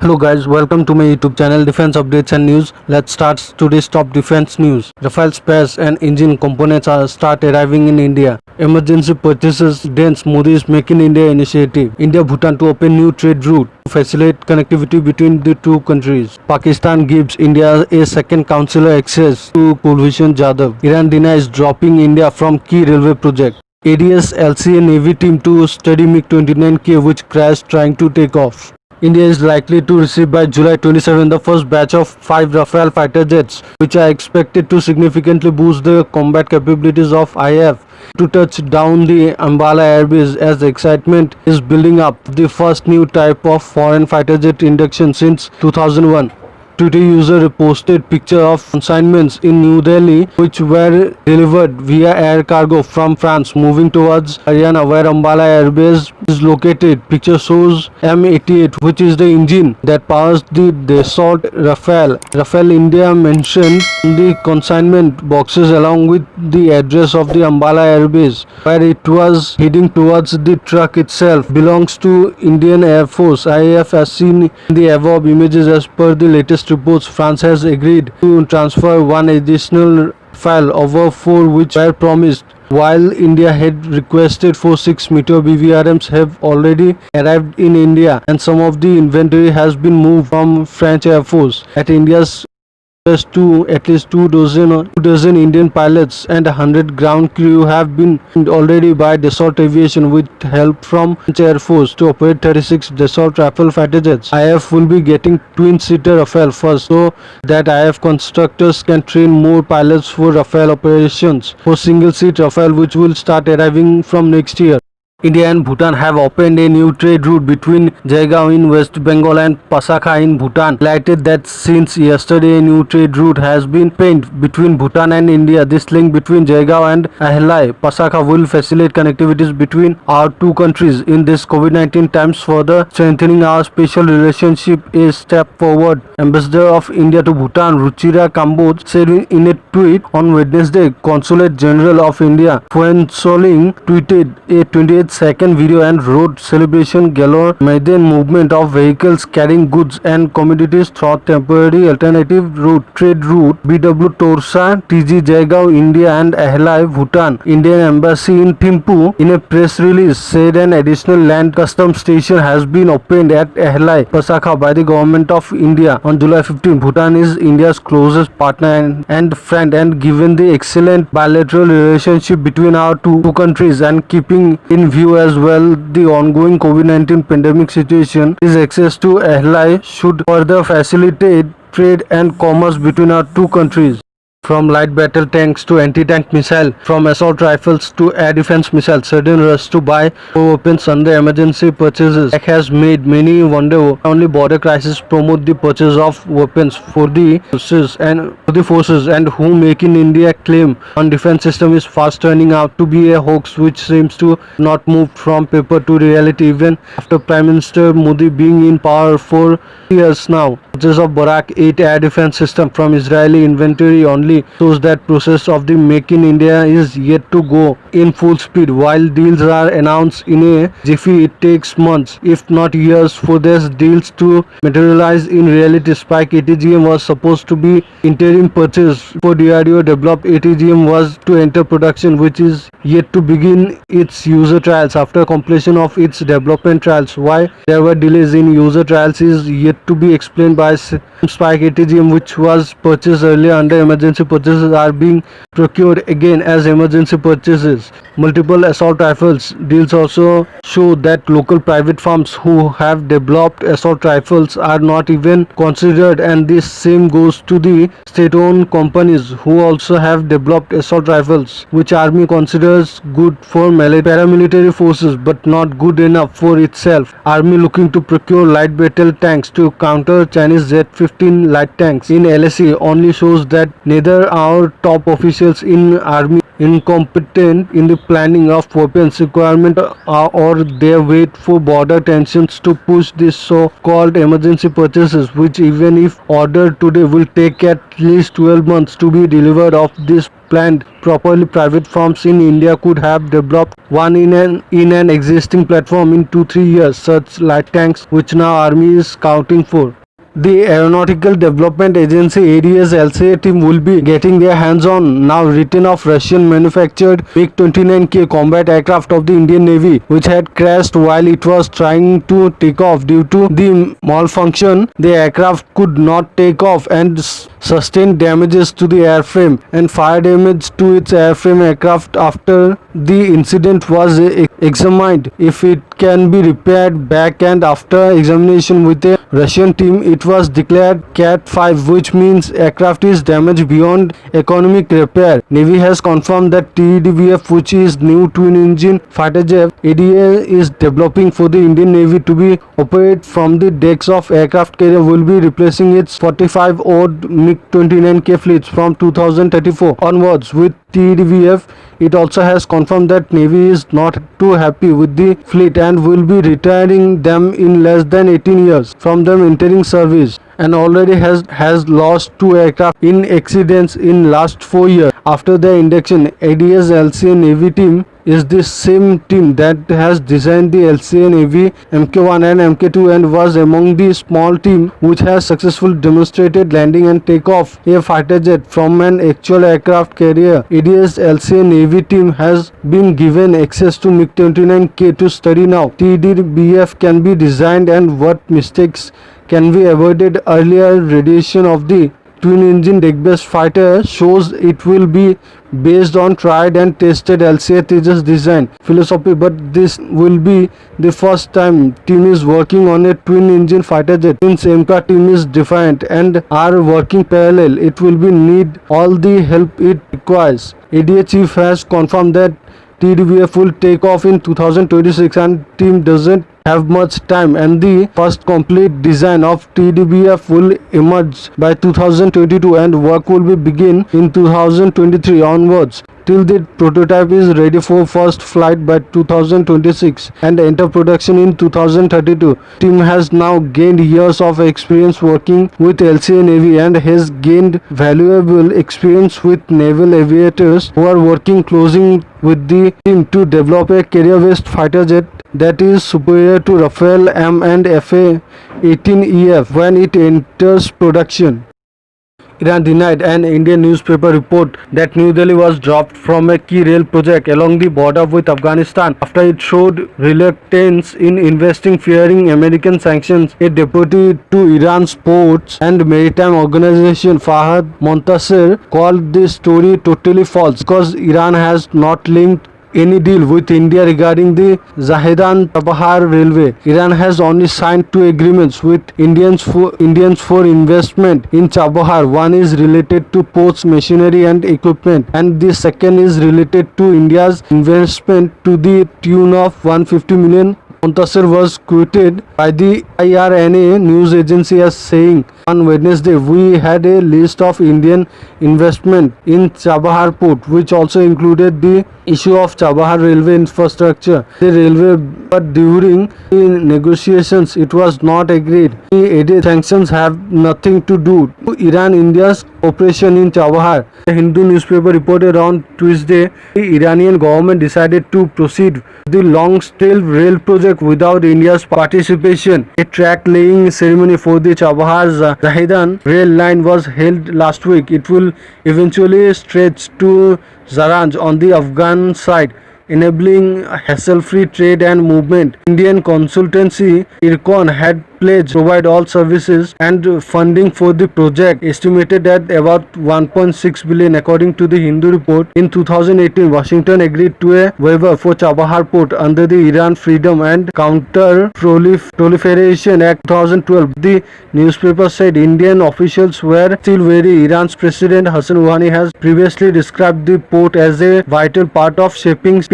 Hello guys, welcome to my YouTube channel Defense Updates and News. Let's start today's top defense news. Rafael spares and engine components are start arriving in India. Emergency purchases dents Modi's Make in India initiative. India Bhutan to open new trade route to facilitate connectivity between the two countries. Pakistan gives India a second counsiller access to kulbhushan Jadhav. Iran denies dropping India from key railway project. ADS LCA Navy team to study MiG-29K which crashed trying to take off. India is likely to receive by July 27 the first batch of 5 Rafale fighter jets, which are expected to significantly boost the combat capabilities of IAF to touch down the Ambala airbase as the excitement is building up. The first new type of foreign fighter jet induction since 2001. Twitter user posted picture of consignments in New Delhi which were delivered via air cargo from France moving towards Haryana where Ambala airbase is located. Picture shows M88 which is the engine that powers the Dassault Rafale. Rafale India mentioned in the consignment boxes along with the address of the Ambala airbase where it was heading towards. The truck itself belongs to Indian Air Force. IAF has seen the above images. As per the latest reports, France has agreed to transfer one additional file over 4 which were promised. While India had requested for 6 Meteor BVRMs have already arrived in India and some of the inventory has been moved from French Air Force. At India's at least 2 dozen Indian pilots and 100 ground crew have been already by Dassault Aviation with help from French Air Force to operate 36 Dassault Rafale fighter jets. IAF will be getting twin-seater Rafale first so that IAF constructors can train more pilots for Rafale operations. For single-seat Rafale which will start arriving from next year. India and Bhutan have opened a new trade route between Jaigaon in West Bengal and Pasakha in Bhutan. Highlighted that since yesterday a new trade route has been opened between Bhutan and India. This link between Jaigaon and Ahlai, Pasakha will facilitate connectivities between our two countries in this COVID-19 times, further strengthening our special relationship. A step forward. Ambassador of India to Bhutan, Ruchira Kamboj, said in a tweet on Wednesday. Consulate General of India, Phuan Soling, tweeted a 28-second video and wrote, "Celebration galore maiden movement of vehicles carrying goods and commodities through temporary alternative route, trade route, BW Torsa, TG Jaigaon, India and Ahlai, Bhutan." Indian Embassy in Thimphu, in a press release, said an additional land customs station has been opened at Ahlai, Pasakha by the government of India on July 15. Bhutan is India's closest partner and friend, and given the excellent bilateral relationship between our two countries and keeping in view as well the ongoing COVID-19 pandemic situation, is access to Ahlai should further facilitate trade and commerce between our two countries. From light battle tanks to anti-tank missile, from assault rifles to air defense missiles, sudden rush to buy more weapons under emergency purchases has made many wonder only border crisis promote the purchase of weapons for the forces and who Make in India claim on defense system is fast turning out to be a hoax which seems to not move from paper to reality even after Prime Minister Modi being in power for years now. Purchase of Barak 8 air defense system from Israeli inventory only shows that process of the Make in India is yet to go in full speed. While deals are announced in a jiffy, it takes months, if not years, for these deals to materialize in reality. Spike ATGM was supposed to be interim purchase for DRDO developed. ATGM was to enter production, which is yet to begin its user trials after completion of its development trials. Why there were delays in user trials is yet to be explained by Spike ATGM, which was purchased earlier under emergency purchases, are being procured again as emergency purchases. Multiple assault rifles deals also show that local private firms who have developed assault rifles are not even considered, and this same goes to the state-owned companies who also have developed assault rifles, which Army considers good for paramilitary forces but not good enough for itself. Army looking to procure light battle tanks to counter Chinese Z-15 light tanks in LAC only shows that neither our top officials in Army incompetent in the planning of weapons requirement or they wait for border tensions to push these so-called emergency purchases, which even if ordered today will take at least 12 months to be delivered. Of this planned properly, private firms in India could have developed one in an existing platform in 2-3 years, such light tanks which now Army is scouting for. The Aeronautical Development Agency ADS LCA team will be getting their hands on now written of Russian manufactured MiG-29K combat aircraft of the Indian Navy, which had crashed while it was trying to take off. Due to the malfunction, the aircraft could not take off and sustained damages to the airframe and fire damage to its airframe. Aircraft after the incident was examined if it can be repaired back, and after examination with a Russian team, it was declared Cat 5, which means aircraft is damaged beyond economic repair. Navy has confirmed that tedbf, which is new twin engine fighter jet ADA is developing for the Indian Navy to be operated from the decks of aircraft carrier, will be replacing its 45 odd MiG-29K fleets from 2034 onwards with tedbf. It also has confirmed that Navy is not too happy with the fleet and will be retiring them in less than 18 years from them entering service, and already has lost 2 aircraft in accidents in last 4 years. After the induction, ADS LCA Navy team is the same team that has designed the LCA Navy Mk1 and Mk2 and was among the small team which has successfully demonstrated landing and takeoff a fighter jet from an actual aircraft carrier. ADS LCA Navy team has been given access to MiG-29K to study now. tedbf can be designed and what mistakes can be avoided. Earlier radiation of the twin-engine deck-based fighter shows it will be based on tried and tested LCA Tejas design philosophy, but this will be the first time team is working on a twin-engine fighter jet. Since MK team is defiant and are working parallel, it will be need all the help it requires. ADA chief has confirmed that tedbf will take off in 2026 and team doesn't have much time, and the first complete design of tedbf will emerge by 2022 and work will be begin in 2023 onwards. Till the prototype is ready for first flight by 2026 and enter production in 2032. Team has now gained years of experience working with LCA Navy and has gained valuable experience with naval aviators who are working closely with the team to develop a carrier-based fighter jet that is superior to Rafael M and FA-18EF when it enters production. Iran denied an Indian newspaper report that New Delhi was dropped from a key rail project along the border with Afghanistan after it showed reluctance in investing, fearing American sanctions. A deputy to Iran's Ports and Maritime Organization, Fahad Montasser, called this story totally false because Iran has not linked any deal with India regarding the Zahedan-Chabahar railway. Iran has only signed 2 agreements with Indians for investment in Chabahar. One is related to ports, machinery and equipment, and the second is related to India's investment to the tune of 150 million. Montasser was quoted by the IRNA news agency as saying, "On Wednesday, we had a list of Indian investment in Chabahar port, which also included the issue of Chabahar railway infrastructure. The railway, but during the negotiations, it was not agreed. The added sanctions have nothing to do with Iran India's operation in Chabahar." The Hindu newspaper reported on Tuesday the Iranian government decided to proceed with the long-stalled rail project without India's participation. A track-laying ceremony for the Chabahar Zahedan rail line was held last week. It will eventually stretch to Zaranj on the Afghan side, enabling hassle-free trade and movement. Indian consultancy Ircon had pledged to provide all services and funding for the project, estimated at about 1.6 billion according to the Hindu report. In 2018, Washington agreed to a waiver for Chabahar port under the Iran Freedom and Counter Proliferation Act 2012. The newspaper said Indian officials were still wary. Iran's President Hassan Rouhani has previously described the port as a vital part of shaping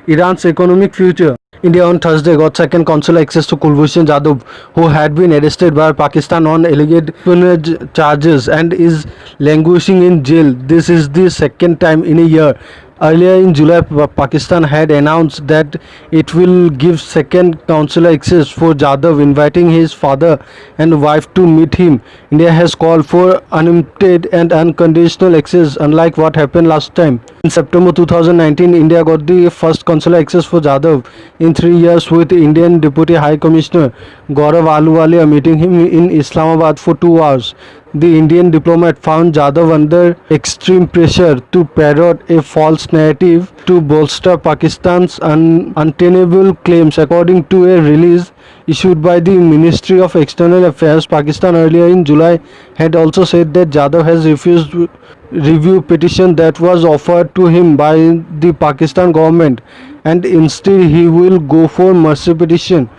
Iran's economic future. India on Thursday got second consular access to Kulbhushan Jadhav, who had been arrested by Pakistan on alleged espionage charges and is languishing in jail. This is the second time in a year Earlier in July, Pakistan had announced that it will give second consular access for Jadhav, inviting his father and wife to meet him. India has called for unlimited and unconditional access, unlike what happened last time. In September 2019, India got the first consular access for Jadhav in 3 years, with Indian Deputy High Commissioner Gaurav Ahluwalia meeting him in Islamabad for 2 hours. The Indian diplomat found Jadhav under extreme pressure to parrot a false narrative to bolster Pakistan's untenable claims. According to a release issued by the Ministry of External Affairs, Pakistan earlier in July had also said that Jadhav has refused review petition that was offered to him by the Pakistan government, and instead he will go for mercy petition.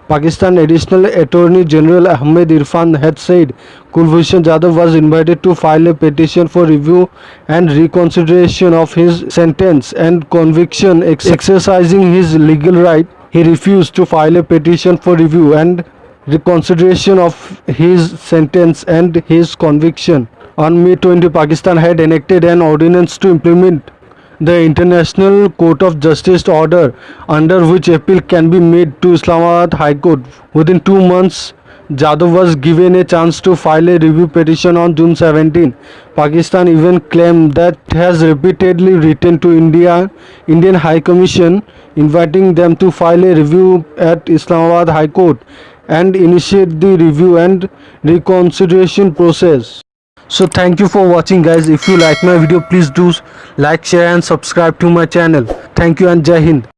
Pakistan Additional Attorney General Ahmed Irfan had said Kulbhushan Jadhav was invited to file a petition for review and reconsideration of his sentence and conviction. Exercising his legal right, he refused to file a petition for review and reconsideration of his sentence and his conviction. On May 20, Pakistan had enacted an ordinance to implement the International Court of Justice order, under which appeal can be made to Islamabad High Court. Within 2 months, Jadhav was given a chance to file a review petition on June 17. Pakistan even claimed that it has repeatedly written to Indian High Commission, inviting them to file a review at Islamabad High Court and initiate the review and reconsideration process. So thank you for watching, guys. If you like my video, please do like, share and subscribe to my channel. Thank you and Jai Hind.